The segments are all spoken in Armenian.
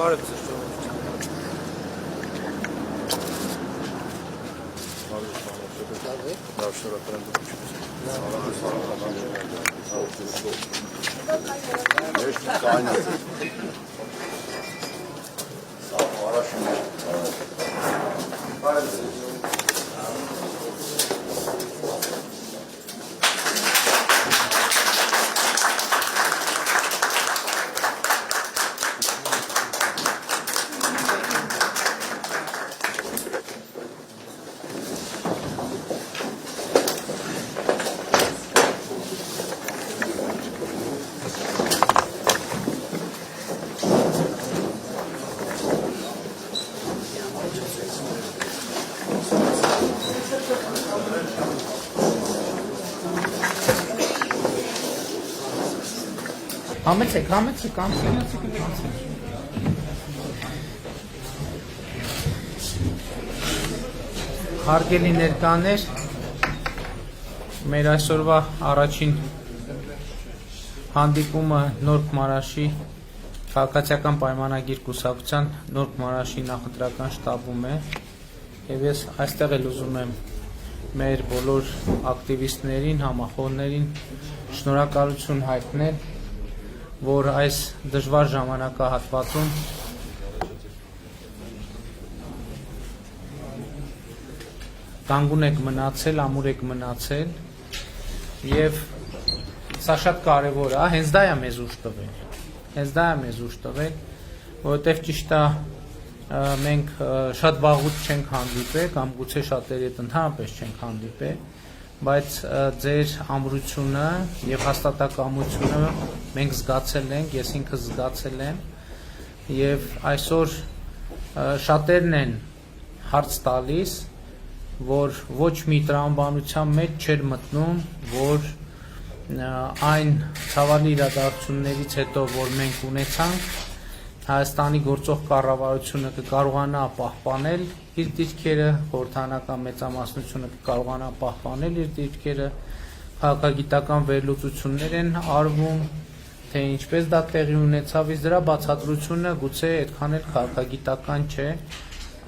Բարև ձեզ Համեցեք, Հարգելի ներկաներ, մեր այսօրվա առաջին հանդիպումը Նոր Քմարաշի քաղաքացիական պայմանագիր կուսակցության Նոր Քմարաշի նախընտրական շտաբում է եւ ես այստեղ էլ ուզում եմ մեր բոլոր ակտիվիստներին, համախոհներին շնորհակալություն հայտնել, որ այս դժվար ժամանակահատվածում կանգուն եք մնացել, ամուր եք մնացել եւ սա շատ կարեւոր է, հենց դա է մեզ ուժ տվել, որովհետեւ ճիշտ է մենք շատ վաղուց չենք հանդիպել կամ գուցե շատերի հետ ընդհանրապես չենք հանդիպել, բայց ձեր ամրությունը եւ հաստատակամությունը մենք զգացել ենք, ես ինքս զգացել եմ եւ այսօր շատերն են հարց տալիս, որ ոչ մի տրամաբանության մեջ չէր մտնում, որ այն ցավալի իրադարձություններից հետո, որ մենք ունեցանք, Հայաստանի գործող կառավարությունը կկարողանա պահպանել իր դիրքերը, խորհրդանական մեծամասնությունը կկարողանա պահպանել իր դիրքերը, քաղաքագիտական վերլուծություններ են արվում, թե ինչպես դա տեղի ունեցավ, իսկ դրա բացատրությունը գուցե այդքան էլ քաղաքագիտական չէ,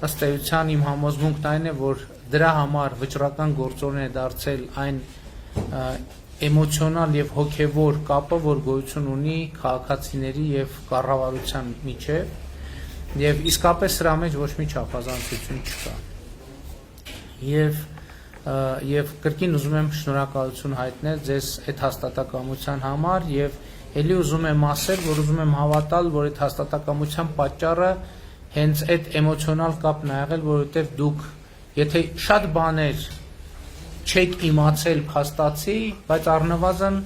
ըստ էության իմ համոզմունքն այն է, որ դրա համար վճռական գործոն է դարձել այն էմոցիոնալ եւ հոգեվոր կապը, որ գոյություն ունի քաղաքացիների եւ կառավարության միջեւ եւ իսկապես սրա մեջ ոչ մի չափազանցություն չկա եւ կրկին ուզում եմ շնորհակալություն հայտնել ձեզ այդ հաստատակամության համար եւ ելի ուզում եմ ասել, որ ուզում եմ հավատալ, որ այդ հաստատակամության պատճառը հենց այդ էմոցիոնալ կապն է եղել, որովհետեւ դուք եթե շատ բաներ չեք իմացել փաստացի, բայց առնվազն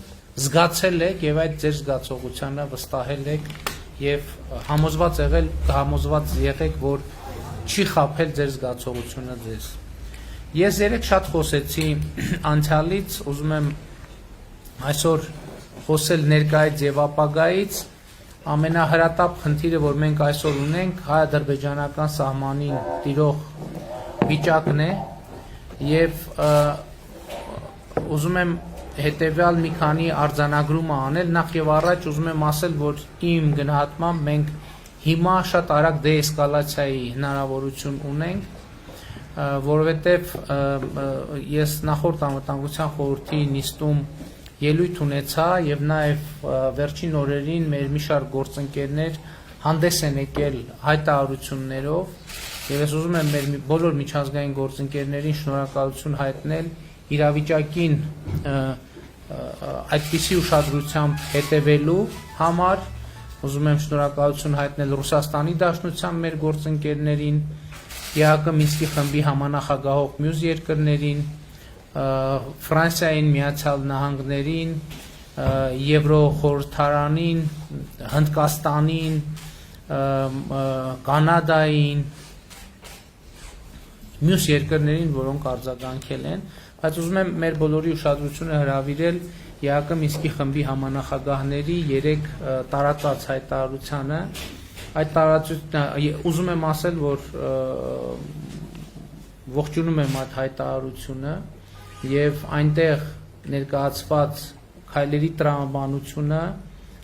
զգացել եք եւ այդ ձեր զգացողությանը վստահել եք եւ համոզված եղեք, որ չի խաբել ձեր զգացողությունը ձեզ։ Ես երեք շատ խոսեցի անցյալից, ուզում եմ այսօր խոսել ներկայից եւ ապագայից, ամենահրատապ խնդիրը, որ մենք այսօր ունենք, հայ-ադրբեջանական սահմանին տիրող վիճակն է եւ ուզում եմ հետեւյալ մի քանի արձանագրում անել, նախ եւ առաջ ուզում եմ ասել, որ իմ գնահատմամբ մենք հիմա շատ արագ դեէսկալացիայի հնարավորություն ունենք, որովհետեւ ես նախորդ անվտանգության խորհրդի նիստում ելույթ ունեցա եւ նաեւ վերջին օրերին մեր մի շարք գործընկերներ հանդես են եկել հայտարարություններով եւ ես ուզում եմ մեր բոլոր միջազգային գործընկերներին շնորհակալություն հայտնել իրավիճակին այդպիսի ուշադրությամբ հետևելու համար, ուզում եմ շնորհակալություն հայտնել Ռուսաստանի Դաշնության մեր գործընկերներին, ԵԱՀԿ Մինսկի խմբի համանախագահող մյուս երկրներին, Ֆրանսիային, Միացյալ Նահանգներին, Եվրոխորհրդարանին, Հնդկաստանին, Կանադային, մյուս երկրներին, որոնք արձագանքել են, բայց ուզում եմ մեր բոլորի ուշադրությունը հրավիրել ԵԱՀԿ Մինսկի խմբի համանախագահների 3 տարածած հայտարարությանը, այդ տարածությունը ուզում եմ ասել, որ ողջունում եմ այդ հայտարարությունը եւ այնտեղ ներկայացված քայլերի տրամաբանությունը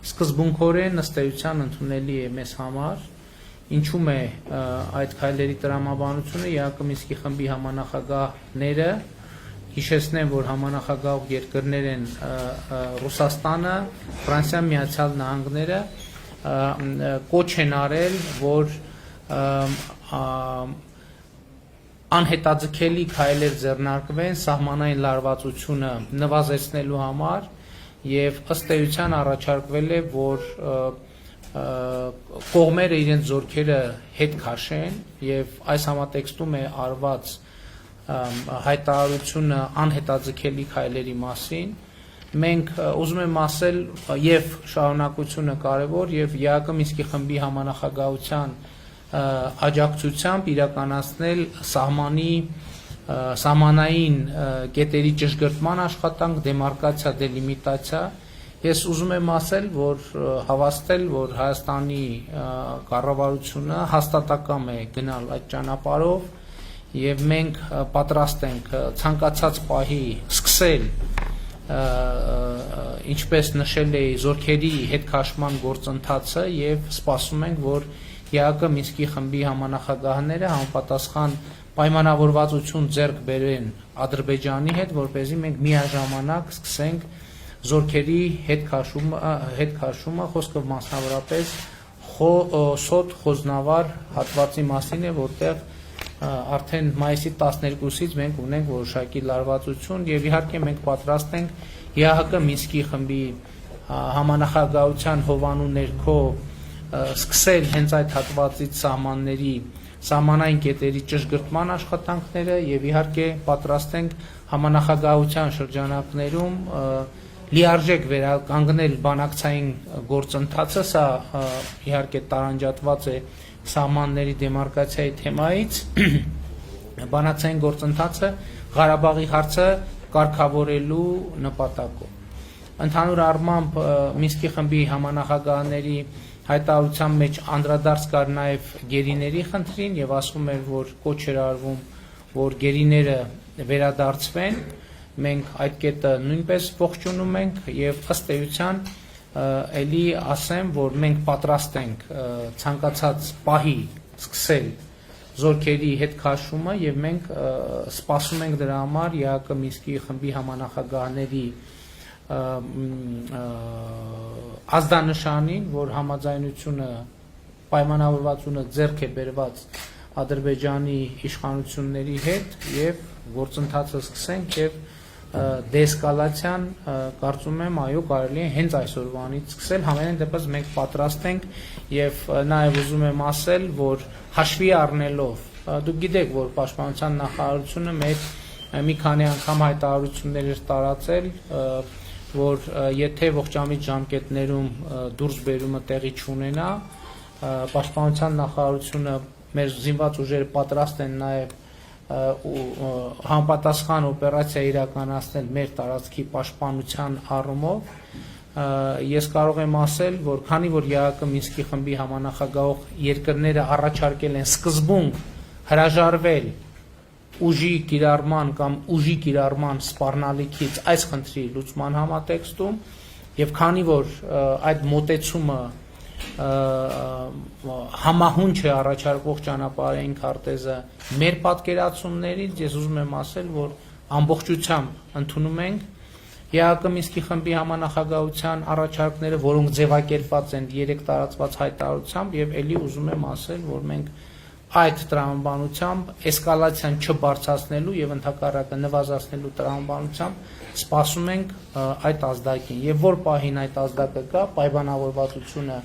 սկզբունքորեն ըստ էության ընդունելի է մեզ համար ինչու՞մ է այդ քայլերի տրամաբանությունը ԵԱԿ Մինսկի խմբի համանախագահները հիշեցնեմ, որ համանախագահող երկրներ են Ռուսաստանը, Ֆրանսիան, Միացյալ Նահանգները կոչ են արել, որ անհետաձգելի քայլեր ձեռնարկվեն սահմանային լարվածությունը նվազեցնելու համար եւ ըստ էության առաջարկվել է, որ կողմերը իրենց զորքերը հետ քաշեն եւ այս համատեքստում է արված հայտարարությունը անհետաձգելի քայլերի մասին մենք ուզում եմ ասել եւ շարունակությունը կարեւոր եւ ԵԱԿ Մինսկի խմբի համանախագահության աջակցությամբ իրականացնել սահմանային կետերի ճշգրտման աշխատանք, դեմարկացիա, դելիմիտացիա։ Ես ուզում եմ ասել, որ հավաստել, որ Հայաստանի կառավարությունը հաստատակամ է գնալ այդ ճանապարհով եւ մենք պատրաստ ենք ցանկացած պահի սկսել ինչպես նշել էի զորքերի հետ քաշման գործընթացը եւ սպասում ենք, որ ԵԱԿ Մինսկի խմբի համանախագահները համապատասխան պայմանավորվածություն ձեռք բերեն Ադրբեջանի հետ, որպեսզի մենք միաժամանակ սկսենք զորքերի հետ քաշումը, խոսքը մասնավորապես Սոտ Խոզնավար հատվածի մասին է, որտեղ արդեն մայիսի 12-ից մենք ունենք որոշակի լարվածություն եւ իհարկե մենք պատրաստ ենք ԵԱՀԿ Մինսկի խմբի համանախագահության հովանու ներքո սկսել հենց այդ հատվածից սահմանային կետերի ճշգրտման աշխատանքները եւ իհարկե պատրաստ ենք համանախագահության շրջանակներում լիարժեք վերականգնել բանակցային գործընթացը, սա իհարկե տարանջատված է սահմանների դեմարկացիայի թեմայից, բանակցային գործընթացը Ղարաբաղի հարցը կարգավորելու նպատակով։ Ընդհանուր առմամբ Մինսկի խմբի համանախագահների հայտարարության մեջ անդրադարձ կար նաև գերիների խնդրին եւ ասում էր, որ կոչ էր արվում, որ գերիները վերադարձվեն, մենք այդ կետը նույնպես ողջունում ենք եւ ըստ էության էլի ասեմ, որ մենք պատրաստ ենք ցանկացած պահի սկսել զորքերի հետ քաշումը եւ մենք սպասում ենք դրա համար ԵԱԿ Մինսկի խմբի համանախագահների ազդանշանին, որ համաձայնությունը պայմանավորվածությունը ձեռք է բերված Ադրբեջանի իշխանությունների հետ եւ գործընթացը սկսենք եւ դեսկալացիան կարծում եմ այո կարելի է հենց այսօրվանից սկսել համենայն դեպս մենք պատրաստ ենք եւ նաեւ ուզում եմ ասել որ հաշվի առնելով դուք գիտեք որ պաշտպանության նախարարությունը մեր մի քանի անգամ հայտարարություններ էր տարածել որ եթե ողջամիտ ժամկետներում դուրս բերումը տեղի չունենա պաշտպանության նախարարությունը մեր զինված ուժերը պատրաստ են նաեւ համապատասխան օպերացիա իրականացնել մեր տարածքի պաշտպանության առումով ես կարող եմ ասել որ քանի որ ԵԱԿ Մինսկի խմբի համանախագահող երկրները առաջարկել են սկզբունք հրաժարվել ուժի կիրառման կամ ուժի կիրառման սպառնալիքից այս խնդրի լուծման համատեքստում եւ քանի որ այդ մոտեցումը համահունչ է առաջարկող ճանապարհային քարտեզը մեր պատկերացումներից ես ուզում եմ ասել որ ամբողջությամբ ընդունում ենք ԵԱԿ Մինսկի խմբի համանախագահության առաջարկները որոնք ձևակերպված են 3 տարածված հայտարարությամբ եւ ելի ուզում եմ ասել որ մենք այդ տրամաբանությամբ էսկալացիան չբարձրացնելու եւ ընդհակառակը նվազեցնելու տրամաբանությամբ սպասում ենք այդ ազդակին եւ որ պահին այդ ազդակը կա պայմանավորվածությունը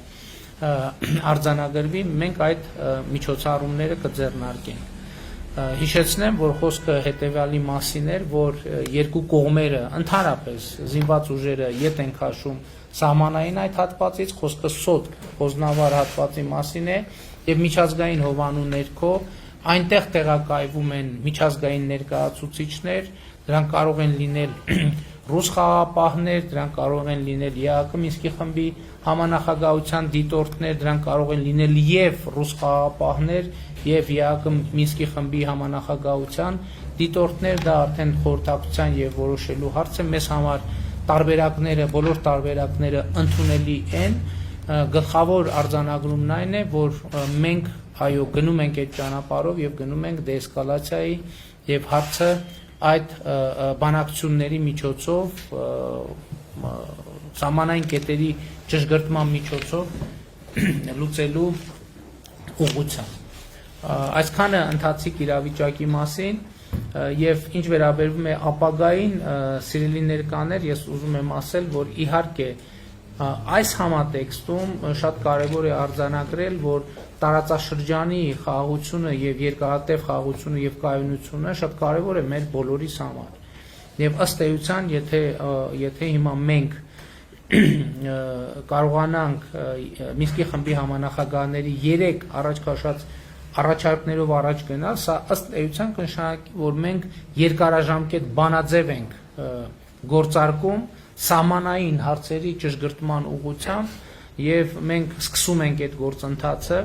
արձանագրվի մենք այդ միջոցառումները կձեռնարկենք հիշեցնեմ որ խոսքը հետեւյալի մասին էր որ երկու կողմերը ընդհանրապես զինված ուժերը ետ են քաշում սահմանային այդ հատվածից խոսքը Սոտ Խոզնավար հատվածի մասին է եւ միջազգային հովանու ներքո այնտեղ տեղակայվում են միջազգային ներկայացուցիչներ դրանք կարող են լինել ռուս խաղաղապահներ դրանք կարող են լինել ԵԱԿ Մինսկի խմբի համանախագահության դիտորդներ դրանք կարող են լինել եւ ռուս խաղաղապահներ եւ ԵԱԿ Մինսկի խմբի համանախագահության դիտորդներ դա արդեն խորհրդակցության եւ որոշելու հարց է մեզ համար տարբերակները բոլոր տարբերակները ընդունելի են գլխավոր արձանագրումն այն է, որ մենք այո գնում ենք այդ ճանապարհով եւ գնում ենք դեսկալացիայի եւ հարցը այդ բանակցությունների միջոցով սահմանային կետերի ճշգրտման միջոցով լուծելու ուղղությամբ այսքանը ընթացիկ իրավիճակի մասին եւ ինչ վերաբերվում է ապագային սիրելի ներկաներ ես ուզում եմ ասել որ իհարկե այս համատեքստում շատ կարևոր է արձանագրել որ տարածաշրջանի խաղաղությունը եւ երկարատև խաղաղությունը եւ կայունությունը շատ կարևոր է մեր բոլորիս համար եւ ըստ էության եթե հիմա մենք կարողանանք Մինսկի խմբի համանախագահների 3 առաջ քաշած առաջարկներով առաջ գնալ, սա ըստ էության կնշանակի, որ մենք երկարաժամկետ բանաձև ենք գործարկում սահմանային հարցերի ճշգրտման ուղղությամբ եւ մենք սկսում ենք այդ գործընթացը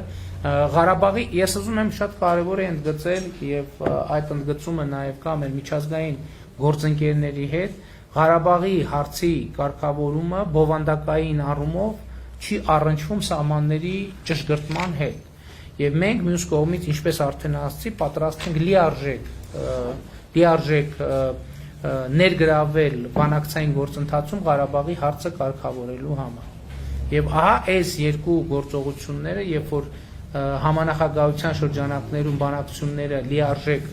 Ղարաբաղի ես ուզում եմ շատ կարևոր է ընդգծել եւ այդ ընդգծումը նաեւ կա մեր միջազգային գործընկերների հետ Ղարաբաղի հարցի կարգավորումը բովանդակային առումով չի առնչվում սահմանների ճշգրտման հետ եւ մենք մյուս կողմից ինչպես արդեն ասացի պատրաստ ենք լիարժեք ներգրավել բանակցային գործընթացում Ղարաբաղի հարցը կարգավորելու համար եւ ահա այս երկու գործողությունները երբ որ համանախագահության շրջանակներում բանակցությունները լիարժեք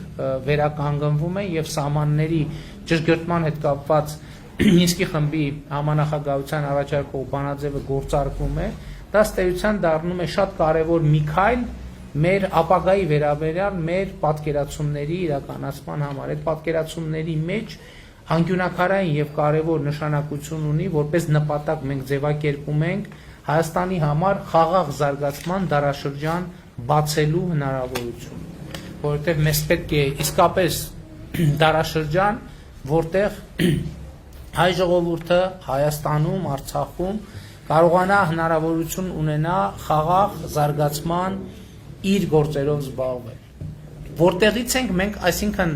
վերականգնվում են եւ սահմանների ճշգրտման հետ կապված Մինսկի խմբի համանախագահության առաջարկող բանաձևը գործարկվում է դա ստեյության դառնում է շատ կարևոր մի քայլ մեր ապագայի վերաբերյալ մեր պատկերացումների իրականացման համար այդ պատկերացումների մեջ անկյունակարային եւ կարևոր նշանակություն ունի որպես նպատակ մենք ձևակերպում ենք Հայաստանի համար խաղաղ զարգացման դարաշրջան բացելու հնարավորություն որովհետեւ մեզ պետք է իսկապես դարաշրջան որտեղ հայ ժողովուրդը Հայաստանում Արցախում կարողանա հնարավորություն ունենա խաղաղ զարգացման իր գործերով զբաղվել որտեղից ենք մենք այսինքն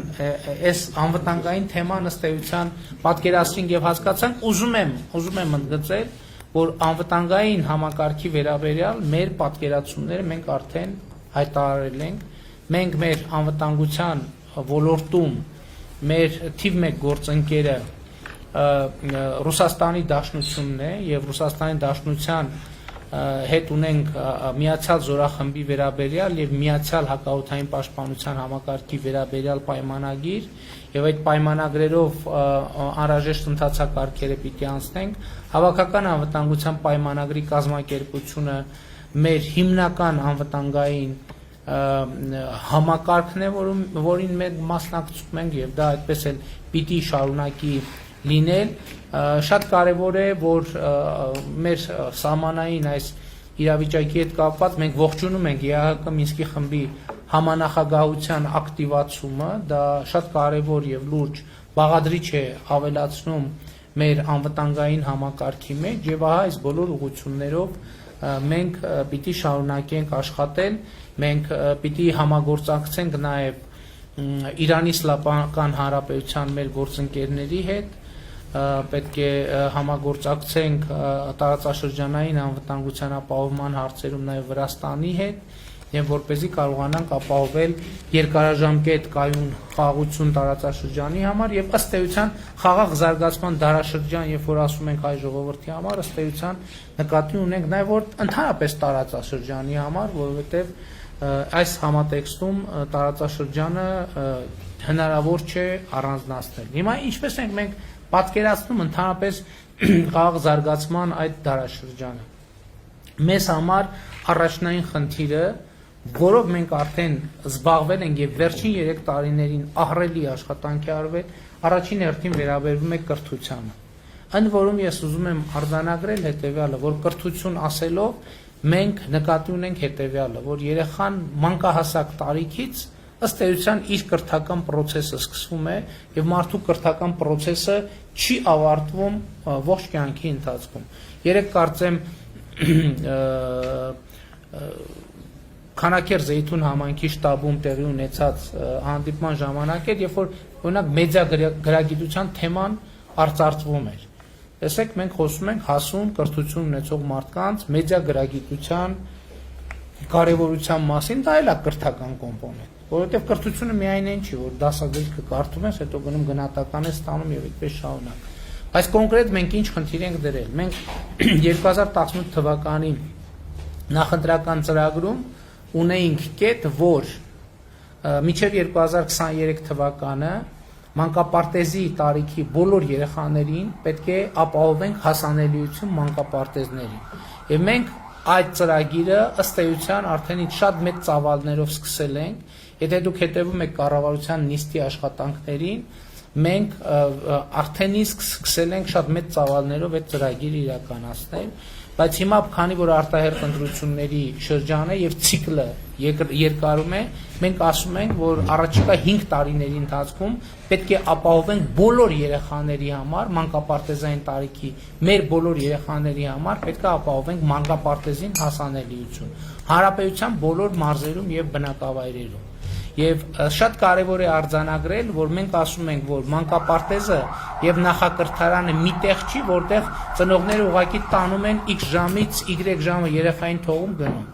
այս անվտանգային թեման ըստ էության պատկերացրինք եւ հասկացանք ուզում եմ ընդգծել որ անվտանգային համակարգի վերաբերյալ մեր պատկերացումները մենք արդեն հայտարարել ենք մենք մեր անվտանգության ոլորտում մեր թիվ 1 գործընկերը Ռուսաստանի Դաշնությունն է եւ Ռուսաստանի Դաշնության հետ ունենք միացյալ զորախմբի վերաբերյալ եւ միացյալ հակաօդային պաշտպանության համակարգի վերաբերյալ պայմանագիր եւ այդ պայմանագրերով անհրաժեշտ ընթացակարգերը պիտի անցնենք հավաքական անվտանգության պայմանագրի կազմակերպությունը մեր հիմնական անվտանգային համակարգն է որին մենք մասնակցում ենք եւ դա այդպես էլ պիտի շարունակի լինել շատ կարևոր է որ մեր սահմանային այս իրավիճակի հետ կապված մենք ողջունում ենք ԵԱՀԿ Մինսկի խմբի համանախագահության ակտիվացումը դա շատ կարևոր եւ լուրջ բաղադրիչ է ավելացնում մեր անվտանգային համակարգի մեջ եւ ահա այս բոլոր ուղղություններով մենք պիտի շարունակենք աշխատել մենք պիտի համագործակցենք նաեւ Իրանի Իսլամական Հանրապետության մեր գործընկերների հետ պետք է համագործակցենք տարածաշրջանային անվտանգության ապահովման հարցերում նաև Վրաստանի հետ եւ որպեսզի կարողանանք ապահովել երկարաժամկետ կայուն խաղաղություն տարածաշրջանի համար եւ ըստ էության խաղաղ զարգացման դարաշրջան երբ որ ասում ենք հայ ժողովրդի համար ըստ էության նկատի ունենք նաև որ ընդհանրապես տարածաշրջանի համար որովհետեւ այս համատեքստում տարածաշրջանը հնարավոր չէ առանձնացնել հիմա ինչպես ենք մենք պատկերացնում ընդհանրապես խաղաղ զարգացման այդ դարաշրջանը մեզ համար առաջնային խնդիրը որով մենք արդեն զբաղվել ենք եւ վերջին 3 տարիներին ահռելի աշխատանք է արվել առաջին հերթին վերաբերվում է կրթությանը ընդ որում ես ուզում եմ արձանագրել հետեւյալը որ կրթություն ասելով մենք նկատի ունենք հետեւյալը որ երեխան մանկահասակ տարիքից ըստ էության իր կրթական process-ը սկսվում է եւ մարդու կրթական process-ը չի ավարտվում ողջ կյանքի ընթացքում երեք կարծեմ Քանաքեր Զեյթուն համայնքի շտաբում տեղի ունեցած հանդիպման ժամանակ էր երբ որ օրինակ մեդիա գրագիտության թեման արծարծվում էր տեսեք մենք խոսում ենք հասուն կրթություն ունեցող մարդկանց մեդիա գրագիտության կարևորության մասին, դա էլ է կրթական կոմպոնենտ, որովհետև կրթությունը միայն այն չի, որ դասագրքը կարդում ես, հետո գնում գնահատական ես ստանում եւ այդպես շարունակ։ Բայց կոնկրետ մենք ինչ խնդիր ենք դրել։ Մենք 2018 թվականի նախընտրական ծրագրում ունեինք կետ, որ մինչև 2023 թվականը մանկապարտեզի տարիքի բոլոր երեխաներին պետք է ապահովենք հասանելիություն մանկապարտեզներին։ Եվ մենք այդ ծրագիրը ըստ էության արդեն շատ մեծ ծավալներով սկսել ենք, եթե դուք հետևում եք կառավարության նիստի աշխատանքներին, մենք արդեն իսկ սկսել ենք շատ մեծ ծավալներով այդ ծրագիրը իրականացնել, բայց հիմա քանի որ արտահերթ ընտրությունների շրջան է եւ ցիկլը երկարում է, մենք ասում ենք, որ առաջիկա 5 տարիների ընթացքում պետք է ապահովենք բոլոր երեխաների համար մանկապարտեզային տարիքի մեր բոլոր երեխաների համար պետք է ապահովենք մանկապարտեզին հասանելիություն հանրապետության բոլոր մարզերում եւ բնակավայրերում։ Եվ շատ կարևոր է արձանագրել, որ մենք ասում ենք, որ մանկապարտեզը եւ նախակրթարանը մի տեղ չի, որտեղ ծնողները ուղղակի տանում են X ժամից Y ժամը երեխային թողում գնում։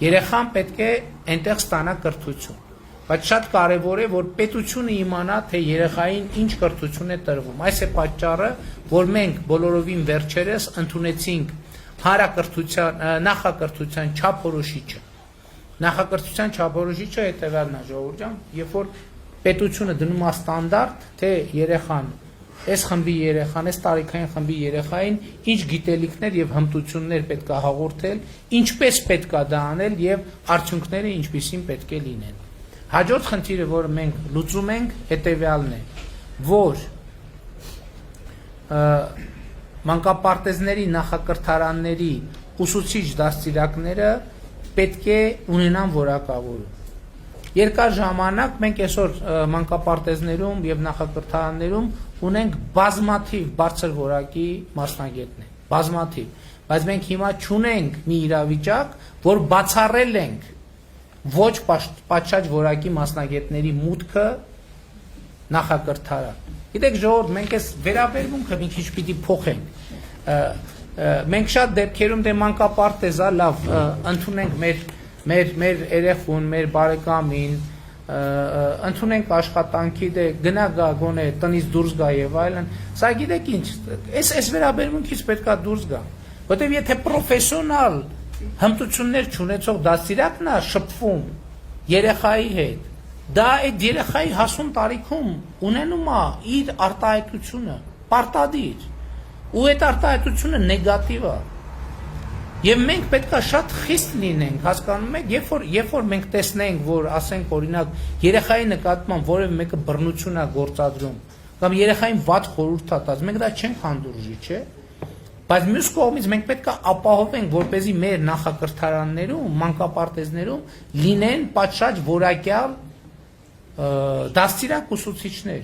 Երեխան պետք է այնտեղ ստանա կրթություն։ Բայց շատ կարևոր է, որ պետությունը իմանա, թե երեխային ինչ կրթություն է տրվում։ Այս է պատճառը, որ մենք բոլորովին վերջերս ընդունեցինք նախակրթության չափորոշիչը։ Նախակրթության չափորոշիչը հետևյալն է, ժողովուրդ ջան, երբ որ պետությունը դնում է ստանդարտ, թե երեխան, այս խմբի երեխան, այս տարիքային խմբի երեխային ինչ գիտելիքներ եւ հմտություններ պետք է հաղորդել, ինչպես պետք է դա անել եւ արդյունքները ինչպիսին պետք է լինեն։ Հաջորդ խնդիրը, որը մենք լուծում ենք, հետևյալն է, որ մանկապարտեզների նախակրթարանների ուսուցիչ դաստիարակները պետք է ունենան որակավորում։ Երկար ժամանակ մենք այսօր մանկապարտեզներում եւ նախակրթարաններում ունենք բազմաթիվ բարձր որակի մասնագետներ, բազմաթիվ, բայց մենք հիմա չունենք մի իրավիճակ, որ բացառել ենք ոչ պատշաճ որակի մասնագետների մուտքը նախակրթարան։ Գիտեք, ժողովուրդ, մենք այս վերաբերմունքը մի քիչ պիտի փոխենք։ Մենք շատ դեպքերում դե մանկապարտեզա լավ ընդունենք մեր երեխուն, մեր բարեկամին, ընդունենք աշխատանքի դե գնա գա գոնե տնից դուրս գա եւ այլն։ Սա գիտեք ինչ, այս վերաբերմունքից պետքա դուրս գա, որտեւ եթե պրոֆեսիոնալ հմտություններ չունեցող դաստիարակն է շփվում երեխայի հետ, դա այդ երեխայի հասուն տարիքում ունենում է իր արտահայտությունը, պարտադիր, ու այդ արտահայտությունը նեգատիվ է։ Եվ մենք պետքա շատ խիստ լինենք, հասկանում եք, երբ որ մենք տեսնենք, որ ասենք օրինակ երեխայի նկատմամբ որևէ մեկը բռնություն է գործադրում, կամ երեխային վատ խորհուրդ է տալիս, մենք դա չենք հանդուրժի, չէ՞։ Բայց մյուս կողմից մենք պետք է ապահովենք, որպեսզի մեր նախակրթարաններում, մանկապարտեզներում լինեն պատշաճ որակյալ դաստիարակ ուսուցիչներ։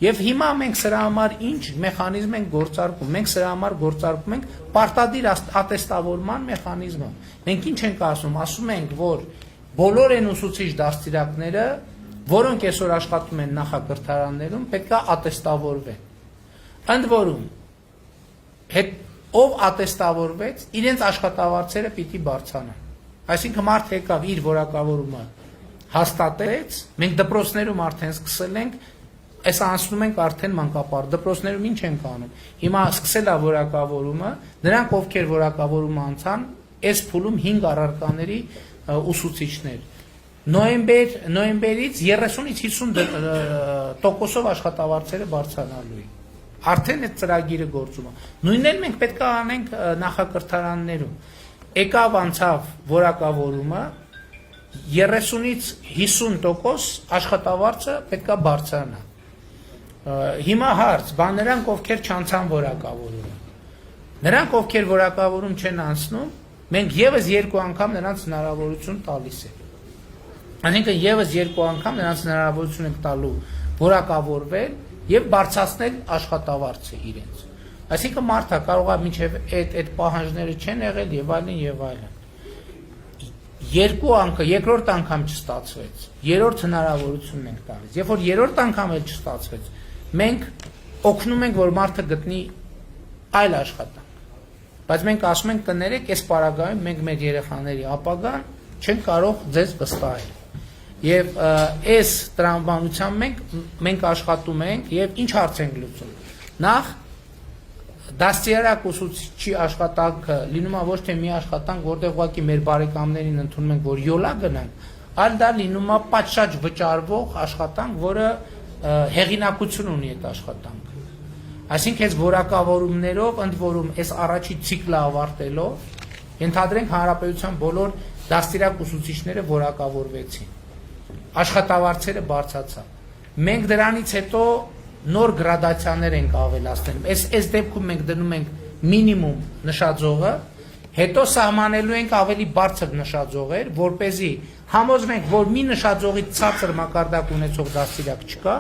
Եվ հիմա մենք սրա համար ինչ մեխանիզմ ենք գործարկում։ Մենք սրա համար գործարկում ենք պարտադիր ատեստավորման մեխանիզմը։ Մենք ինչ ենք ասում։ Ասում ենք, որ բոլոր այն ուսուցիչ դաստիարակները, որոնք այսօր աշխատում են նախակրթարաններում, պետք է ատեստավորվեն։ Ընդ որում, ով ատեստավորվեց, իրենց աշխատավարձերը պիտի բարձրանան։ Այսինքն մարդ եկավ իր որակավորումը հաստատեց, մենք դպրոցներում արդեն սկսել ենք, այս անցնում ենք արդեն մանկապարտ, դպրոցներում ինչ ենք անում։ Հիմա սկսել է որակավորումը, նրանք ովքեր որակավորումը անցան, այս փուլում 5 առարկաների ուսուցիչներ։ Նոյեմբերից 30-ից 50% աշխատավարձերը բարձրանալու են։ Արդեն այդ ծրագիրը գործում է։ Նույնն էլ մենք պետք է անենք նախակրթարաններում։ Եկավ անցավ որակավորումը, 30-ից 50% աշխատավարձը պետք է բարձրանա։ Հիմա հարց, բան նրանք ովքեր չանցան որակավորումը։ Նրանք ովքեր որակավորում չեն անցնում, մենք եւս 2 անգամ նրանց հնարավորություն տալիս ենք։ Այսինքն եւս 2 անգամ նրանց հնարավորություն ենք տալու որակավորվել եւ բարձրացնել աշխատավարձը իրենց։ Այսինքն մարդը կարող է մինչեւ այդ պահանջները չեն եղել եւ այլն եւ այլն։ 2 անգամ, երկրորդ անգամ չստացվեց, երրորդ հնարավորությունն ենք տալիս։ Երբ որ երրորդ անգամ էլ չստացվեց, մենք օգնում ենք, որ մարդը գտնի այլ աշխատանք։ Բայց մենք ասում ենք կներեք, այս պարագայում մենք մեր երեխաների ապագան չենք կարող ձեզ վստահել։ Եվ այս տրամաբանությամբ մենք աշխատում ենք եւ ինչ հարց ենք լուծում։ Նախ դաստիարակ ուսուցիչի աշխատանքը լինում է ոչ թե մի աշխատանք, որտեղ ուղղակի մեր բարեկամներին ընդունում ենք, որ յոլա գնանք, այլ դա լինում է պատշաճ վճարվող աշխատանք, որը հեղինակություն ունի այդ աշխատանքը։ Այսինքն այս որակավորումներով ընդ որում այս առաջի ցիկլը ավարտելով ենթադրենք հանրապետության բոլոր դաստիարակ ուսուցիչները որակավորվեցին։ Աշխատավարձերը բարձրացան։ Մենք դրանից հետո նոր գրադացիաներ ենք ավելացնում։ Այս դեպքում մենք դնում ենք մինիմում նշաձողը, հետո սահմանելու ենք ավելի բարձր նշաձողեր, որպեսզի համոզվենք, որ մի նշաձողից ցածր մակարդակ ունեցող դաստիարակ չկա,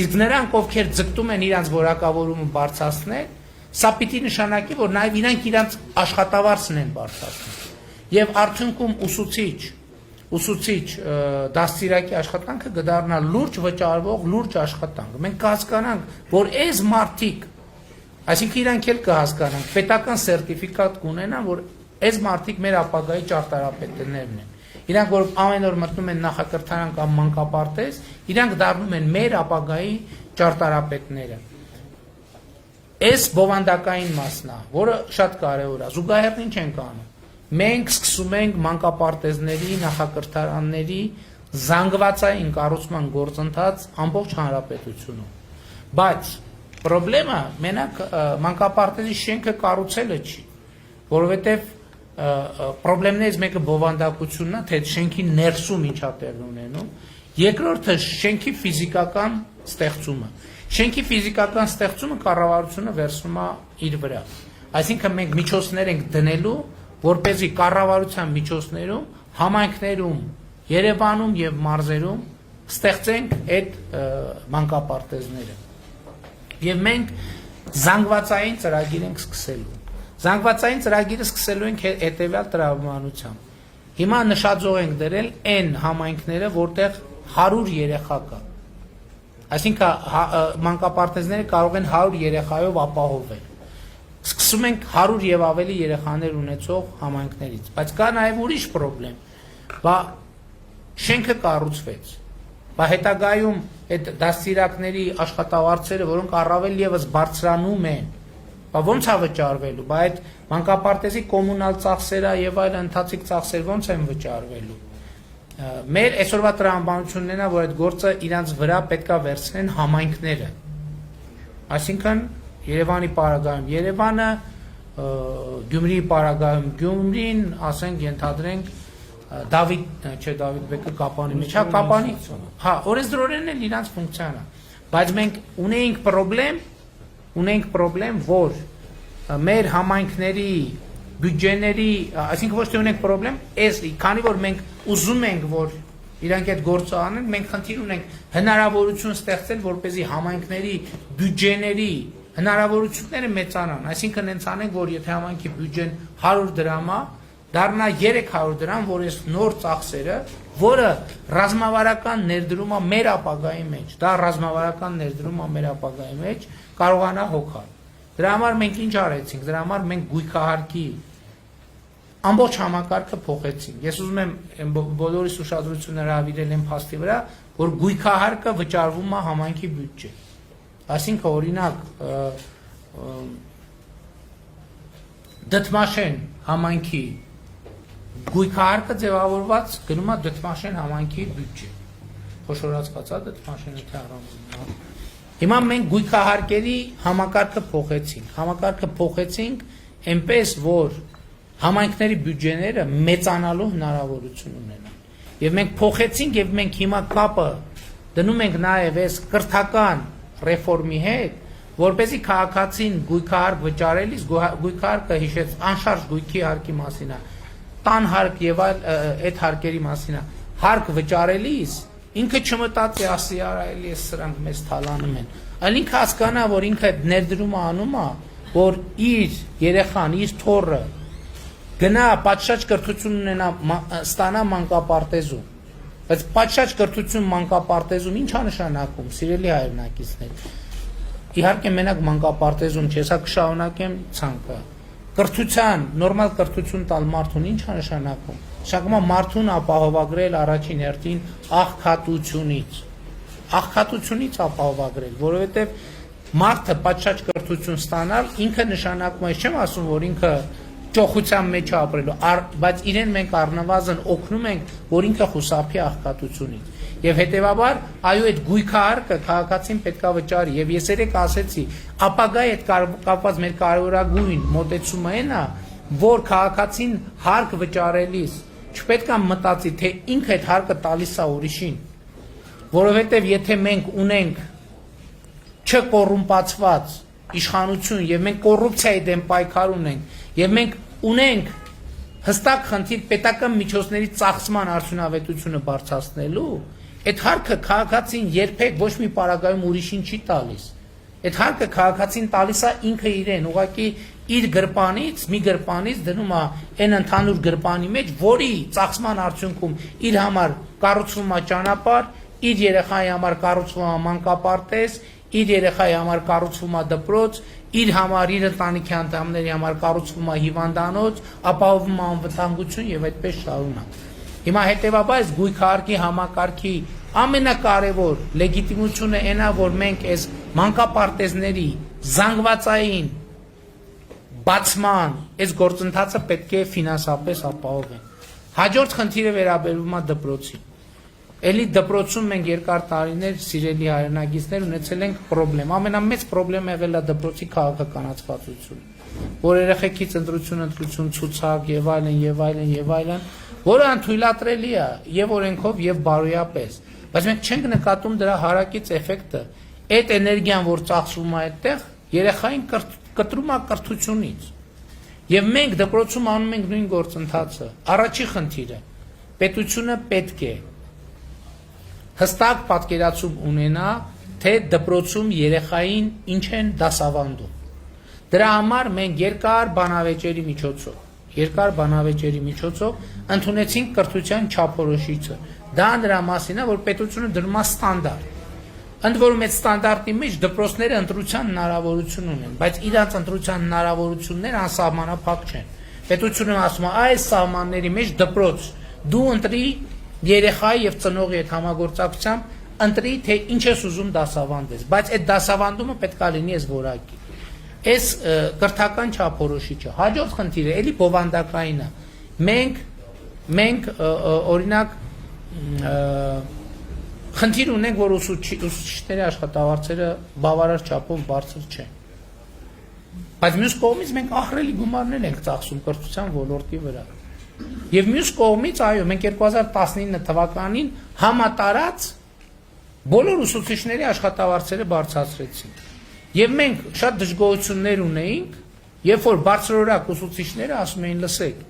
իսկ նրանք, ովքեր ձգտում են իրանց որակավորումը բարձրացնել, սա պիտի նշանակի, որ նաև իրանք իրանց աշխատավարձն են բարձրացնում։ Եվ արդյունքում ուսուցիչ դաստիարակի աշխատանքը կդառնա լուրջ վճարվող, լուրջ աշխատանք։ Մենք կհասկանանք, որ այս մարդիկ, այսինքն իրանք էլ կհասկանանք, պետական սերտիֆիկատ կունենան, որ այս մարդիկ մեր ապագայի ճարտարապետներն են։ Իրանք, որ ամեն օր մտնում են նախակրթարան կամ մանկապարտեզ, իրանք դառնում են մեր ապագայի ճարտարապետները։ Այս բովանդակային մասն է, որը շատ կարևոր է։ Զուգահեռ ինչ ենք անում։ Մենք սկսում ենք մանկապարտեզների, նախակրթարանների զանգվածային կառուցման գործընթաց ամբողջ հանրապետությունում։ Բայց խնդրեմը մենակ մանկապարտեզի շենքը կառուցելը չի, որովհետև խնդրեմներից մեկը բովանդակությունն է, թե շենքի ներսում ինչա տեղի ունենում, երկրորդը շենքի ֆիզիկական ստեղծումը։ Շենքի ֆիզիկական ստեղծումը կառավարությունը վերցնում է իր վրա։ Այսինքն մենք միջոցներ ենք դնելու, որպեսզի կառավարության միջոցներում, համայնքներում, Երևանում եւ մարզերում ստեղծենք այդ մանկապարտեզները։ Եվ մենք զանգվածային ծրագիր ենք սկսելու։ Զանգվածային ծրագիրը սկսելու ենք հետեւյալ տրամաբանությամբ։ Հիմա նշաձող ենք դրել այն համայնքները, որտեղ 100 երեխա կա։ Այսինքն մանկապարտեզները կարող են 100 երեխայով ապահովել։ Սկսում ենք 100 եւ ավելի երեխաներ ունեցող համայնքներից, բայց կա նաեւ ուրիշ խնդրեմ։ Բա շենքը կառուցվեց։ Բա հետագայում այդ դաստիարակների աշխատավարձերը, որոնք առավել եւս բարձրանում են, բա ո՞նց է վճարվելու։ Բա այդ մանկապարտեզի կոմունալ ծախսերը եւ այլ ընթացիկ ծախսեր ո՞նց են վճարվելու։ Մեր այսօրվա տրամաբանությունն է, որ այդ գործը իրանց վրա պետքա վերցնեն համայնքները։ Այսինքն Երևանի պարագայում Երևանը, Գյումրիի պարագայում Գյումրին, ասենք ենթադրենք Դավիթ Բեկը Կապանի մեջ, հա Կապանի, հա օրենսդրորեն էլ իրանց ֆունկցիան է, բայց մենք ունեինք պրոբլեմ, որ մեր համայնքների բյուջեների, այսինքն ոչ թե ունենք պրոբլեմ, քանի որ մենք ուզում ենք, որ իրանք այդ գործը անեն, մենք խնդիր ունենք հնարավորություն ստեղծել, որպեսզի համայնքների բյուջեների հնարավորությունները մեծանան, այսինքն հենց անենք, որ եթե համայնքի բյուջեն 100 դրամ է, դառնա 300 դրամ, որ այս նոր ծախսերը, որը ռազմավարական ներդրում է մեր ապագայի մեջ, դա ռազմավարական ներդրում է մեր ապագայի մեջ, կարողանա հոգալ։ Դրա համար մենք ինչ արեցինք, դրա համար մենք գույքահարկի ամբողջ համակարգը փոխեցինք։ Ես ուզում եմ բոլորիս ուշադրությունը հրավիրել եմ փաստի վրա, որ գույքահարկը վճարվում է համայնքի բյուջե։ Այսինքն օրինակ Դդմաշեն համայնքի գույքահարկը ձևավորված գնում է Դդմաշեն համայնքի բյուջե։ Խոշորացված է Դդմաշենը թե առանձին։ Հիմա մենք գույքահարկերի համակարգը փոխեցինք այնպես, որ համայնքների բյուջեները մեծանալու հնարավորություն ունենան։ Եվ մենք փոխեցինք եւ մենք հիմա կապը դնում ենք նաեւ այս կրթական ռեֆորմի հետ, որպեսզի քաղաքացին գույքահարկ վճարելիս գույքահարկը հիշեց անշարժ գույքի հարկի մասին է, տան հարկ եւ այլ այդ հարկերի մասին է, հարկ վճարելիս ինքը չմտածի ասի արա էլի էս սրանք մեզ թալանում են, այլ ինքը հասկանա, որ ինքը այդ ներդրումը անում է, որ իր երեխան, իր թոռը գնա պատշաճ կրթություն ունենա ստանա մանկապարտեզում, բայց պատշաճ կրթություն մանկապարտեզում ի՞նչ է նշանակում, սիրելի հայրենակիցներ, իհարկե մենակ մանկապարտեզում չէ, սա կշարունակեմ ցանկը։ Կրթության, նորմալ կրթություն տալ մարդուն ի՞նչ է նշանակում։ Նշանակում է մարդուն ապահովագրել առաջին հերթին աղքատությունից։ Աղքատությունից ապահովագրել, որովհետև մարդը պատշաճ կրթություն ստանալ ինքը նշանակում է, չեմ ասում, որ ինքը ճոխության մեջ է ապրելու, բայց իրեն մենք առնվազն օգնում ենք, որ ինքը խուսափի աղքատությունից։ Եվ հետևաբար, այո, այդ գույքահարկը քաղաքացին պետք է վճարի, եւ ես երեք ասեցի, ապագայի հետ կապված մեր կարևորագույն մոտեցումը այն է, որ քաղաքացին հարկ վճարելիս չպետք է մտածի, թե ինքը այդ հարկը տալիս է ուրիշին, որովհետեւ եթե մենք ունենք չկոռումպացված իշխանություն եւ մենք կոռուպցիայի դեմ պայքար ունենք եւ մենք ունենք հստակ խնդիր պետական միջոցների ծախսման արդյունավետությունը բարձրացնելու, այդ հարկը քաղաքացին երբեք ոչ մի պարագայում ուրիշին չի տալիս։ Այդ հարկը քաղաքացին տալիս է ինքը իրեն, ուղղակի իր գրպանից, մի գրպանից դնում է այն ընդհանուր գրպանի մեջ, որի ծախսման արդյունքում իր համար կառուցվում է ճանապարհ, իր երեխայի համար կառուցվում է մանկապարտեզ, իր երեխայի համար կառուցվում է դպրոց, իր համար, իր ընտանիքի անդամների համար կառուցվում է հիվանդանոց, ապահովում է անվտանգություն եւ այդպես շարունակ։ Հիմա հետեւաբար այս գույքահարկի համակարգի ամենակարևոր լեգիտիմությունը այնա, որ մենք այս մանկապարտեզների զանգվածային բացման այս գործընթացը պետք է ֆինանսապես ապահովենք։ Հաջորդ խնդիրը վերաբերում է դպրոցին։ Էլի դպրոցում մենք երկար տարիներ սիրելի հայրենագիտներ ունեցել ենք խնդրեմ։ Ամենամեծ խնդրեմը եղել է դպրոցի քաղաքականացվածությունը, որ երեխեքից ընտրություն, ցուցակ եւ այլն, որը անթույլատրելի է եւ օրենքով եւ բարոյապես, բայց մենք չենք նկատում դրա հարակից էֆեկտը։ Այդ էներգիան, որ ծախսվում է այդտեղ, երեխային կտրում է կրթությունից։ Եվ մենք դպրոցում անում ենք նույն գործընթացը։ Առաջի խնդիրը պետությունը պետք է հստակ պատկերացում ունենա, թե դպրոցում երեխային ինչ են դասավանդում։ Դրա համար մենք երկար բանավեճերի միջոցով ընդունեցինք կրթության չափորոշիչը։ Դա նրա մասին է, որ պետությունը դնում է ստանդարտ։ Ընդ որում այդ ստանդարտի մեջ դպրոցները ընտրության հնարավորություն ունեն, բայց իրանց ընտրության հնարավորությունները անսահմանափակ չեն։ Պետությունը ասում է, այս սահմանների մեջ դպրոց դու ընտրի երեխայի եւ ծնողի հետ համագործակցությամբ ընտրի, թե ինչ ես ուզում դասավանդես, բայց այդ դասավանդումը պետք է լինի այս որակի։ Այս կրթական չափորոշիչը։ Հաջորդ խնդիրը էլի բովանդակային է։ Մենք օրինակ խնդիր ունենք, որ ուսուցիչների աշխատավարձերը բավարար չափով բարձր չեն։ Բայց մյուս կողմից մենք ահռելի գումարներ ենք ծախսում կրթության ոլորտի վրա։ Եվ մյուս կողմից, այո, մենք 2019 թվականին համատարած բոլոր ուսուցիչների աշխատավարձերը բարձրացրեցինք։ Եվ մենք շատ դժգոհություններ ունեինք, երբ որ բարձրորակ ուսուցիչները ասում էին, լսեք,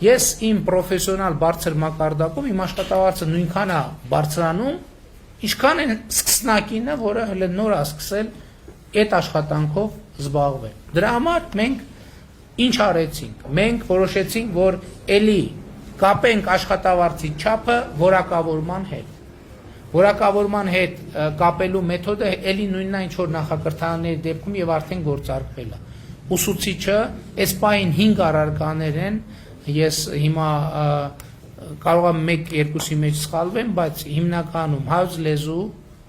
ես իմ պրոֆեսիոնալ բարձր մակարդակում իմ աշխատավարձը նույնքան է բարձրանում, ինչքան են սկսնակինը, որը հենց նոր է սկսել այդ աշխատանքով զբաղվել։ Դրա համար մենք ինչ արեցինք։ Մենք որոշեցինք, որ էլի կապենք աշխատավարձի չափը որակավորման հետ։ Որակավորման հետ կապելու մեթոդը էլի նույնն է, ինչ որ նախակրթարանների դեպքում եւ արդեն գործարկվել է։ Ուսուցիչը այս պահին 5 առարկաներ են, ես հիմա կարող եմ 1-2-ի մեջ սխալվեմ, բայց հիմնականում հայոց լեզու,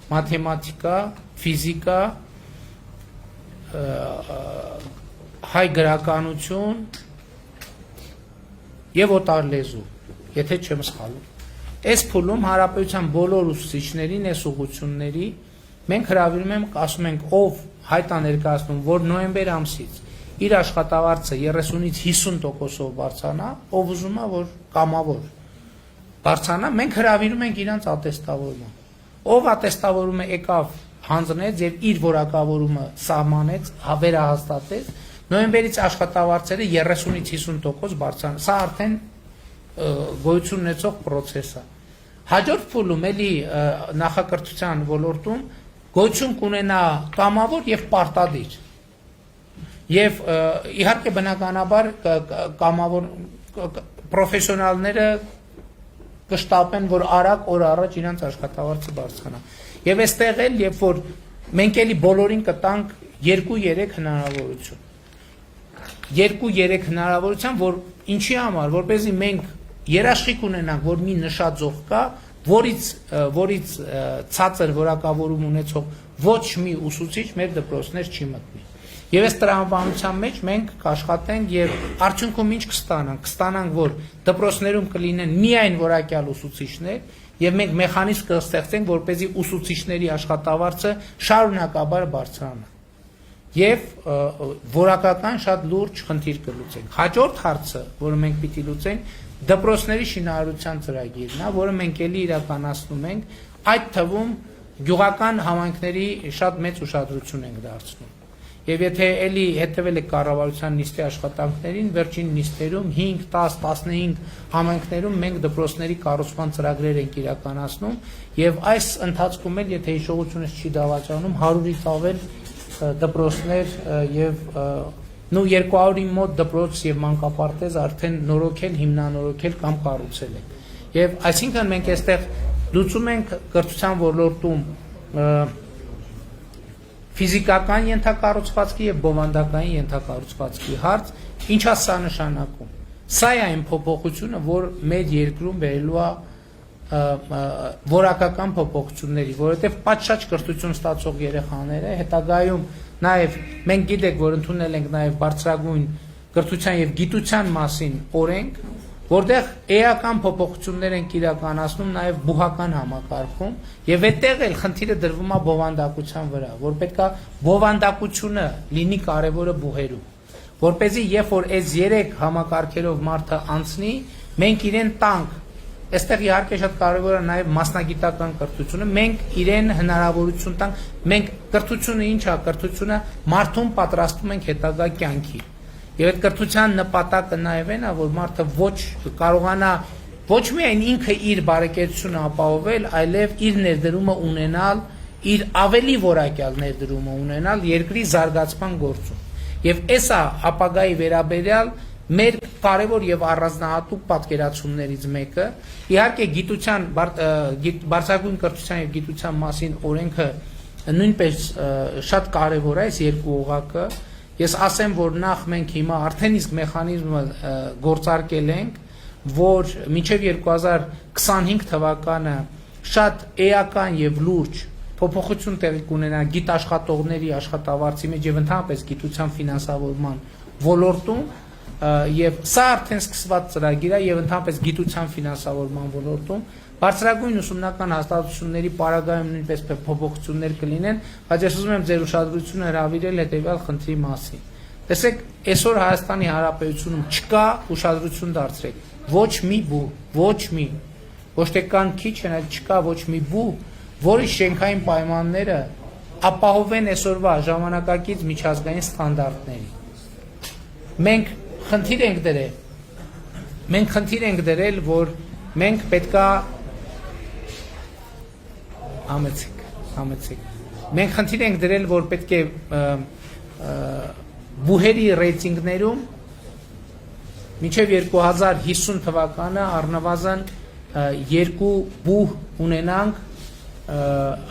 մաթեմատիկա, ֆիզիկա, հայ գրականություն եւ օտար լեզու, եթե չեմ սխալվում։ Այս փուլում հարաբերության բոլոր ուսուցիչներին, այս ուղղությունների մենք հրավիրում ենք, ասում ենք, ով հայտ է ներկայացնում, որ նոյեմբեր ամսից իր աշխատավարձը 30-ից 50%-ով բարձրանա, ով ուզում է, որ կամավոր բարձրանա, մենք հրավիրում ենք իրանց ատեստավորման։ Ով ատեստավորումը եկավ հանձնեց եւ իր որակավորումը սահմանեց, վերահաստատեց, նոյեմբերից աշխատավարձերը 30-ից 50% բարձրանա։ Սա արդեն գոյություն ունեցող process է։ Հաջորդ փուլում էլի նախակրթության ոլորտում գոյություն կունենա կամավոր եւ պարտադիր։ Եվ իհարկե բնականաբար կամավոր պրոֆեսիոնալները կշտապեն, որ արագ օր առաջ իրանց աշխատավարձը բարձրանա։ Եվ այստեղ էլ, երբ որ մենք էլի բոլորին կտանք 2-3 հնարավորություն։ 2-3 հնարավորության, որ ինչի համար, որպեսզի մենք երաշխիք ունենանք, որ մի նշաձող կա, որից ցածր որակավորում ունեցող ոչ մի ուսուցիչ մեր դպրոցներ չի մտնի։ Եվ այս տրամաբանության մեջ մենք կաշխատենք եւ արդյունքում ինչ կստանանք, որ դպրոցներում կլինեն միայն որակյալ ուսուցիչներ եւ մենք մեխանիզմ կստեղծենք, որպեսզի ուսուցիչների աշխատավարձը շարունակաբար բարձրանա։ Եվ որակական շատ լուրջ խնդիր կլուծենք։ Հաջորդ հարցը, որը մենք պիտի լուծենք, դպրոցների շինարարության ծրագիրն է, որը մենք էլի իրականացնում ենք, այդ թվում գյուղական համայնքների շատ մեծ ուշադրություն ենք դարձնում։ Եվ եթե էլի հետևել եք կառավարության նիստի աշխատանքներին, վերջին նիստերում 5, 10, 15 համայնքներում մենք դպրոցների կառուցման ծրագրեր ենք իրականացնում եւ այս ընթացքում էլ եթե հիշողությունս չի դավաճանում 100-ից ավել դպրոցներ եւ 200-ի մոտ դպրոց եւ մանկապարտեզ արդեն նորոգել, հիմնանորոգել կամ կառուցել են։ Եվ այսինքն մենք այստեղ լուծում ենք կրթության ոլորտում ֆիզիկական ենթակառուցվածքի եւ բովանդակային ենթակառուցվածքի հարց, ինչա սա նշանակում։ Սա է այն փոփոխությունը, որ մեր երկրում բերելու է որակական փոփոխությունների, որովհետեւ պատշաճ կրթություն ստացող երեխաները հետագայում նաեւ մենք գիտենք, որ ընդունել ենք նաեւ բարձրագույն կրթության եւ գիտության մասին օրենք, որտեղ էական փոփոխություններ են իրականացնում նաև բուհական համակարգում եւ այդտեղ էլ խնդիրը դրվում է բովանդակության վրա, որ պետքա բովանդակությունը լինի կարևորը բուհերում, որպեսզի երբ որ այս 3 համակարգերով մարդը անցնի, մենք իրեն տանք, այստեղ իհարկե շատ կարևոր է նաև մասնագիտական կրթությունը, մենք իրեն հնարավորություն տանք, մենք կրթությունը ինչ է, կրթությունը մարդուն պատրաստում ենք հետագա կյանքի։ Եվ այդ կրթության նպատակը նաև այն է, որ մարդը ոչ կարողանա ոչ միայն ինքը իր բարեկեցությունը ապահովել, այլև իր ներդրումը ունենալ, իր ավելի որակյալ ներդրումը ունենալ երկրի զարգացման գործում։ Եվ էսա ապագայի վերաբերյալ մեր կարևոր եւ առանձնահատուկ պատկերացումներից մեկը, իհարկե գիտության բարձրագույն կրթության եւ գիտության մասին օրենքը նույնպես շատ կարևոր է այս երկու օղակը։ Ես ասեմ, որ նախ մենք հիմա արդեն իսկ մեխանիզմը գործարկել ենք, որ մինչև 2025 թվականը շատ էական եւ լուրջ փոփոխություն տեղի կունենա գիտաշխատողների աշխատավարձի մեջ եւ ընդհանրապես գիտության ֆինանսավորման ոլորտում եւ սա արդեն սկսված ծրագիր է եւ ընդհանրապես գիտության ֆինանսավորման ոլորտում բարձրագույն ուսումնական հաստատությունների պարագայում նույնպես փոփոխություններ կլինեն, բայց ես ուզում եմ ձեր ուշադրությունը հրավիրել հետեւյալ խնդրի մասին։ Տեսեք, այսօր Հայաստանի Հանրապետությունում չկա ուշադրություն դարձրեք ոչ մի բու, ոչ թե կան քիչ են, այլ չկա ոչ մի բու, որի շենքային պայմանները ապահովեն այսօրվա ժամանակակից միջազգային ստանդարտների։ Մենք խնդիր ենք դրել, որ մենք պետքա համեցեք։ Մենք խնդիր ենք դրել, որ պետք է բուհերի ռեյտինգներում մինչև 2050 թվականը առնվազն 2 բուհ ունենանք,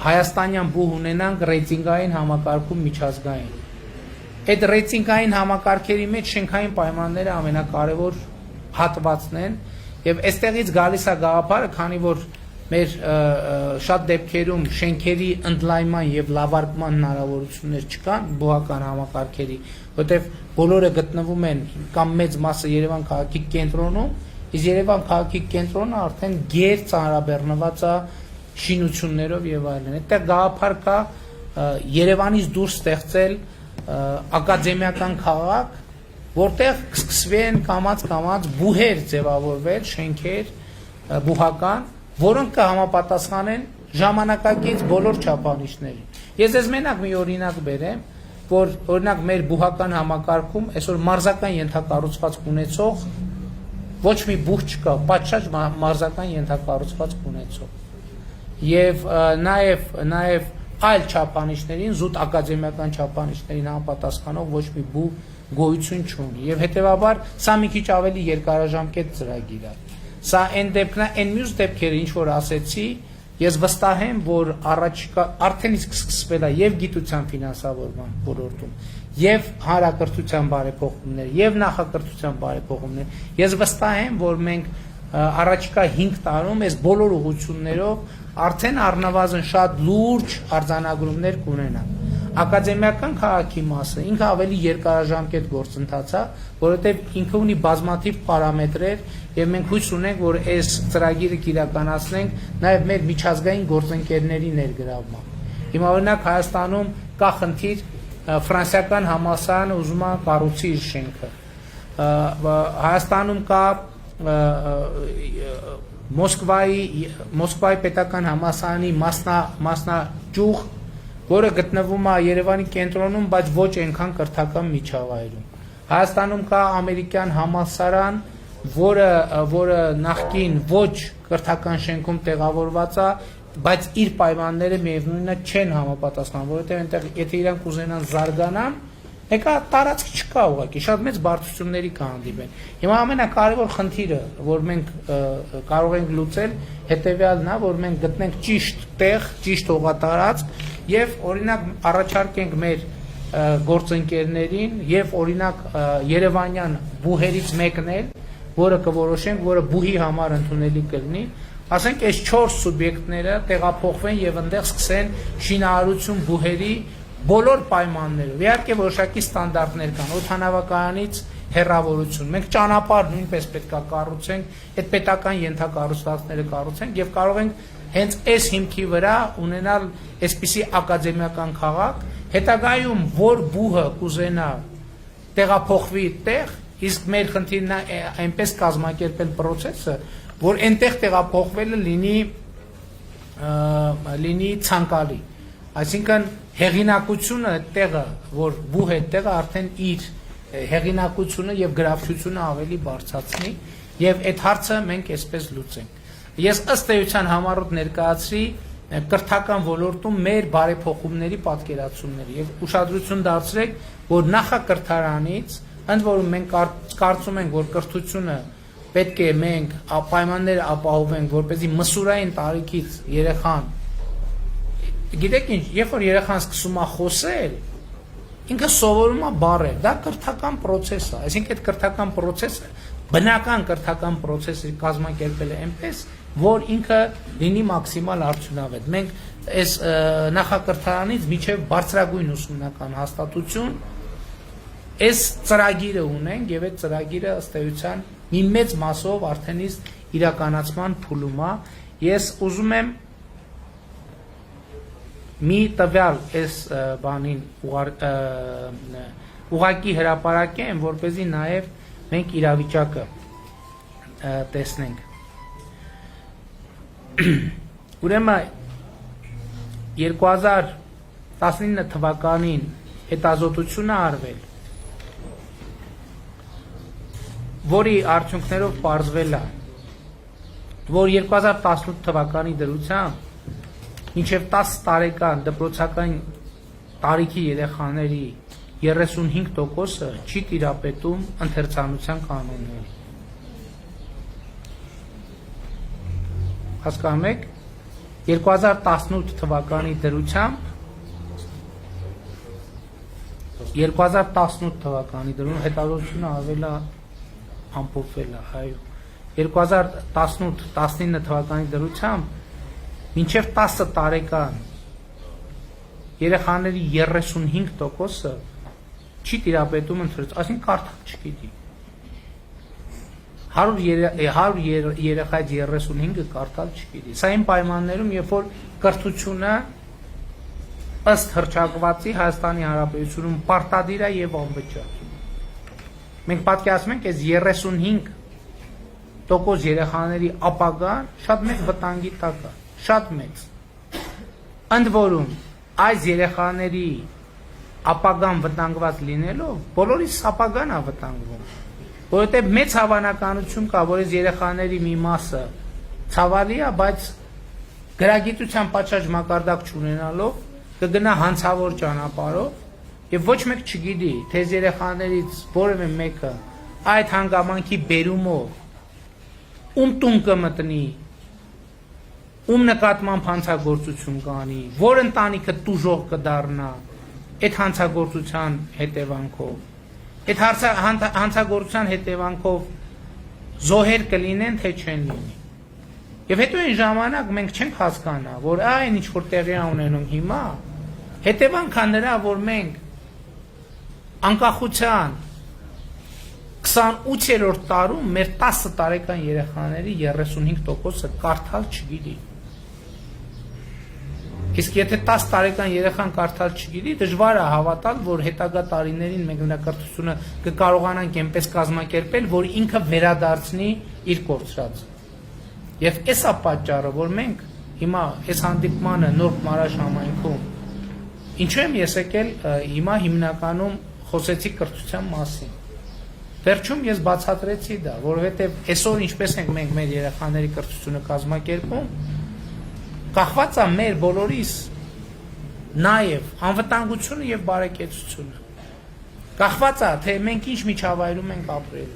հայաստանյան բուհ ունենանք ռեյտինգային համակարգում միջազգային։ Այդ ռեյտինգային համակարգերի մեջ շենքային պայմանները ամենակարևոր հատվածն են եւ այստեղից գալիս է գաղափարը, քանի որ մեր շատ դեպքերում շենքերի ընդլայնման եւ լավարկման հնարավորություններ չկան բուհական համակարգերի, որտեղ բոլորը գտնվում են կամ մեծ մասը Երևան քաղաքի կենտրոնում, իսկ Երևան քաղաքի կենտրոնը արդեն գեր ծանրաբեռնված է շինություններով եւ այլն։ Այդտեղ գաղափար կա Երևանից դուրս ստեղծել ակադեմիական քաղաք, որտեղ կսկսվեն կամած բուհեր ձևավորվել, շենքեր բուհական, որոնք կհամապատասխանեն ժամանակակից բոլոր չափանիշներին։ Ես ես մենակ մի օրինակ բերեմ, որ օրինակ մեր բուհական համակարգում այսօր մարզական ենթակառուցվածք ունեցող ոչ մի բուհ չկա, պատշաճ մարզական ենթակառուցվածք ունեցող։ Եվ նաև այլ չափանիշներին, զուտ ակադեմիական չափանիշներին համապատասխանող ոչ մի բուհ գոյություն չունի։ Եվ հետևաբար սա մի քիչ ավելի երկարաժամկետ ծրագիր է։ Սա այն դեպքն է, այն մյուս դեպքերը, ինչ որ ասեցի, Ես վստահ եմ, որ առաջիկա արդեն իսկ սկսվել է եւ գիտության ֆինանսավորման ոլորտում, եւ հանրակրթության բարեփոխումներ, եւ նախակրթության բարեփոխումներ։ Ես վստահ եմ, որ մենք առաջիկա 5 տարում այս բոլոր ուղղություններով արդեն առնվազն շատ լուրջ արձանագրումներ կունենանք։ Ակադեմիական քաղաքի մասը ինքը ավելի երկարաժամկետ գործընթաց է, որովհետև ինքը ունի բազմաթիվ պարամետրեր եւ մենք հույս ունենք, որ այս ծրագիրը կիրականացնենք նաեւ մեր միջազգային գործընկերների ներգրավմամբ։ Հիմա օրինակ Հայաստանում կա խնդիր, ֆրանսիական համալսարանը ուզում է կառուցի իր շենքը։ Հայաստանում կա Մոսկվայի պետական համալսարանի մասնաճյուղ, որը գտնվում է Երևանի կենտրոնում, բայց ոչ այնքան կրթական միջավայրում։ Հայաստանում կա ամերիկյան համալսարան, որը նախկին ոչ կրթական շենքում տեղավորված է, բայց իր պայմանները միևնույնն է չեն համապատասխանում, որովհետև այնտեղ եթե իրանք ուզենան զարգանան, եկա տարածք չկա ուղղակի, շատ մեծ բարդությունների կհանդիպեն։ Հիմա ամենակարևոր խնդիրը, որ մենք կարող ենք լուծել, հետևյալն է, որ մենք գտնենք ճիշտ տեղ, ճիշտ օղատարածք եւ օրինակ առաջարկենք մեր գործընկերներին եւ օրինակ Երևանյան բուհերից մեկն էլ, որը կորոշենք, որը բուհի համար ընդունելի կլինի, ասենք այս 4 սուբյեկտները տեղափոխվեն եւ այնտեղ սկսեն շինարարություն բուհերի բոլոր պայմաններով։ Իհարկե որոշակի ստանդարտներ կան, օդանավակայանից հեռավորություն։ Մենք ճանապարհ նույնպես պետք է կառուցենք, այդ պետական ենթակառուցվածքները կառուցենք եւ կարող ենք հենց այս հիմքի վրա ունենալ այսպիսի ակադեմիական քաղաք, հետագայում որ բուհը կուզենա տեղափոխվի տեղ, իսկ մեր խնդիրն է այնպես կազմակերպել process-ը, որ այնտեղ տեղափոխվելը լինի ցանկալի։ Այսինքն հեղինակությունը տեղը, որ բուհ է տեղը արդեն իր հեղինակությունը եւ գրավչությունը ավելի բարձրացնի եւ այդ հարցը մենք այսպես լուծենք։ Ես ըստ էության համառոտ ներկայացրի կրթական ոլորտում մեր բարեփոխումների պատկերացումները եւ ուշադրություն դարձրեք, որ նախակրթարանից ընդ որում մենք կարծում ենք, որ կրթությունը պետք է մենք պայմաններ ապահովենք, որպեսզի մսուրային տարիքից երեխան գիտեք ինչ, երբ որ երեխան սկսում է խոսել, ինքը սովորում է բառեր, դա կրթական process է, այսինքն այդ կրթական process-ը, բնական կրթական process-ը կազմակերպել է այնպես, որ ինքը լինի մաքսիմալ արդյունավետ։ Մենք այս նախակրթարանից մինչև բարձրագույն ուսումնական հաստատություն այս ծրագիրը ունենք եւ այդ ծրագիրը ըստ էության մի մեծ մասով արդեն իսկ իրականացման փուլում է։ Ես ուզում եմ մի տվյալ այս բանին ուղղակի հրապարակեմ, որպեսզի նաև մենք իրավիճակը տեսնենք։ Ուրեմն 2019 թվականին հետազոտություն է արվել, որի արդյունքներով պարզվել է, որ 2018 թվականի դրությամբ մինչև 10 տարեկան դպրոցական տարիքի երեխաների 35%-ը չի տիրապետում ընթերցանության կանոններին։ Հասկանում եք, 2018 թվականի դրությամբ 2018 թվականի դրում հետազոտությունը ավելի ամփոփվել է, այո։ 2018-19 թվականի դրությամբ մինչև 10 տարեկան երեխաների 35%-ը չի տիրապետում ընթերցանության, այսինքն կարդալ չգիտի։ 100 երեխայից 35-ը կարդալ չգիտի։ Սա այն պայմաններում, երբ որ կրթությունը ըստ հռչակվածի Հայաստանի Հանրապետությունում պարտադիր է եւ անվճար։ Մենք պատկերացնում ենք այս 35% երեխաների ապագան շատ մեծ վտանգի տակ է, շատ մեծ։ Ընդ որում այս երեխաների ապագան վտանգված լինելով, բոլորիս ապագան է վտանգվում, որովհետև մեծ հավանականություն կա, որ այս երեխաների մի մասը ցավալի է, բայց գրագիտության պատշաճ մակարդակ չունենալով կգնա հանցավոր ճանապարհով եւ ոչ մեկ չգիտի, թե այս երեխաներից որևէ մեկը այդ հանգամանքի բերումով ում տուն կմտնի ում նկատմամբ հանցագործություն կանի, որ ընտանիքը տուժող կդառնա այդ հանցագործության հետևանքով, այդ հանցագործության հետևանքով զոհեր կլինեն, թե չեն լինի։ Եվ հետո այն ժամանակ մենք չենք հասկանա, որ այն ինչ որ տեղի է ունենում հիմա, հետևանքն է նրա, որ մենք անկախության 28-րդ տարում մեր 10 տարեկան երեխաների 35%-ը կարդալ չգիտի։ Իսկ եթե 10 տարեկան երեխան կարդալ չգիտի, դժվար է հավատալ, որ հետագա տարիներին մենք նրա կրթությունը կկարողանանք այնպես կազմակերպել, որ ինքը վերադարձնի իր կորցրածը։ Եվ էսա պատճառը, որ մենք հիմա այս հանդիպմանը Նորբ Մարաշ համայնքում ինչու եմ ես եկել հիմա հիմնականում խոսեցի կրթության մասին։ Վերջում ես բացատրեցի դա, որովհետև այսօր ինչպես ենք մենք մեր երեխաների կրթությունը կազմակերպում, կախված է մեր բոլորիս նաև անվտանգությունը եւ բարեկեցությունը։ Կախված է, թե մենք ինչ միջավայրում ենք ապրել։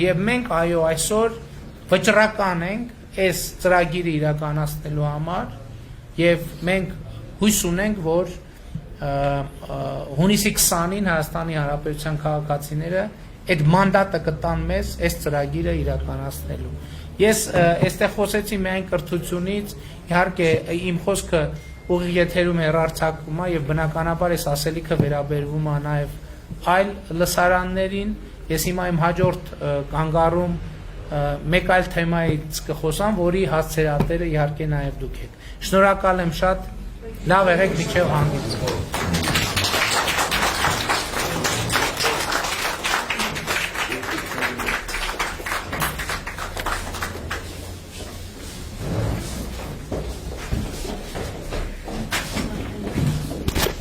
Եվ մենք այո այսօր վճռական ենք այս ծրագիրը իրականացնելու համար եւ մենք հույս ունենք, որ հունիսի 20-ին Հայաստանի Հանրապետության քաղաքացիները այդ մանդատը կտան մեզ այս ծրագիրը իրականացնելու։ Ես այստեղ խոսեցի միայն կրթությունից, իհարկե իմ խոսքը ուղիղ եթերում հեռարձակվում է եւ բնականաբար այս ասելիքը վերաբերվում է նաեւ այլ լսարաններին։ Ես հիմա իմ հաջորդ կանգառում մեկ այլ թեմայից կխոսամ, որի հասցեատերը իհարկե նաեւ դուք եք։ Շնորհակալ եմ շատ, լավ եղեք, մինչև հանդիպում։